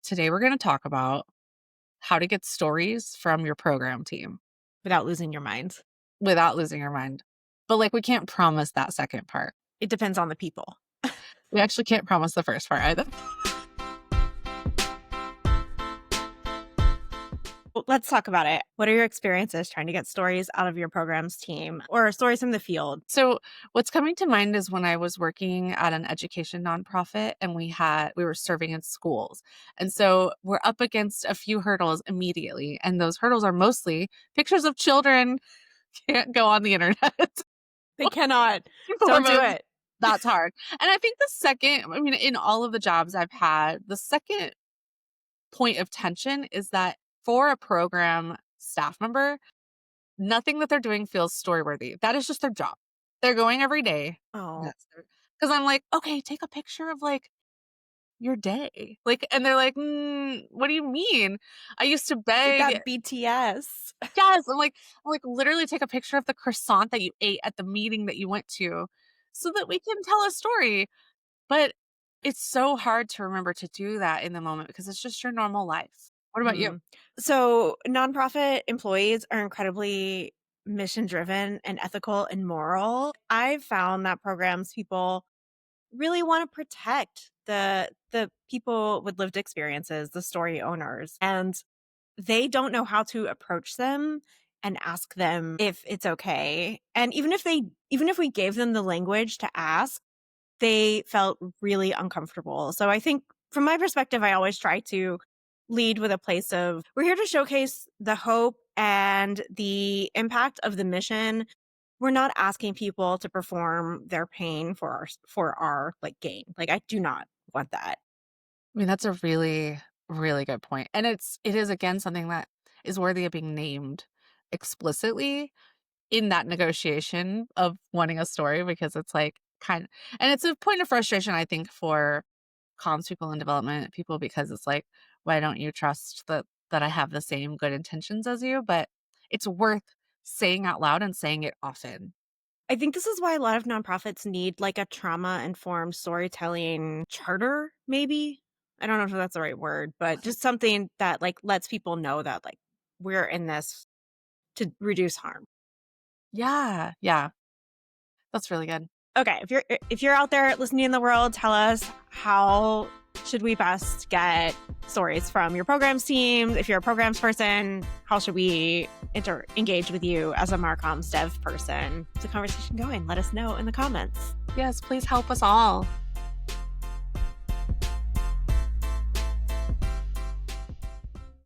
Today we're going to talk about how to get stories from your program team without losing your mind. without losing your mind. But like we can't promise that second part. It depends on the people. We actually can't promise the first part either. Well, let's talk about it. What are your experiences trying to get stories out of your program's team or stories from the field? So what's coming to mind is when I was working at an education nonprofit and we were serving in schools. And so we're up against a few hurdles immediately. And those hurdles are mostly pictures of children can't go on the internet. They cannot. Don't do Foremost, it. that's hard. And I think in all of the jobs I've had, the second point of tension is that for a program staff member, nothing that they're doing feels story worthy. That is just their job. They're going every day. Oh, Because I'm like, okay, take a picture of like your day. Like, and they're like, what do you mean? I used to like beg. that BTS. Yes. I'm like, literally take a picture of the croissant that you ate at the meeting that you went to so that we can tell a story. But it's so hard to remember to do that in the moment because it's just your normal life. What about you? Mhm. So, nonprofit employees are incredibly mission driven and ethical and moral. I've found that programs people really want to protect the people with lived experiences, the story owners, and they don't know how to approach them and ask them if it's okay. And even if we gave them the language to ask, they felt really uncomfortable. So I think from my perspective, I always try to lead with a place of we're here to showcase the hope and the impact of the mission. We're not asking people to perform their pain for our like gain. Like I do not want that. I mean, that's a really, really good point. And it is again something that is worthy of being named explicitly in that negotiation of wanting a story because it's like and it's a point of frustration, I think, for comms people and development people because it's like, why don't you trust that I have the same good intentions as you? But it's worth saying out loud and saying it often. I think this is why a lot of nonprofits need like a trauma informed storytelling charter, maybe. I don't know if that's the right word, but just something that like lets people know that like we're in this to reduce harm. Yeah. Yeah. That's really good. Okay, if you're out there listening in the world, tell us how should we best get stories from your programs team? If you're a programs person, how should we engage with you as a Marcoms dev person? Keep the conversation going. Let us know in the comments. Yes, please help us all.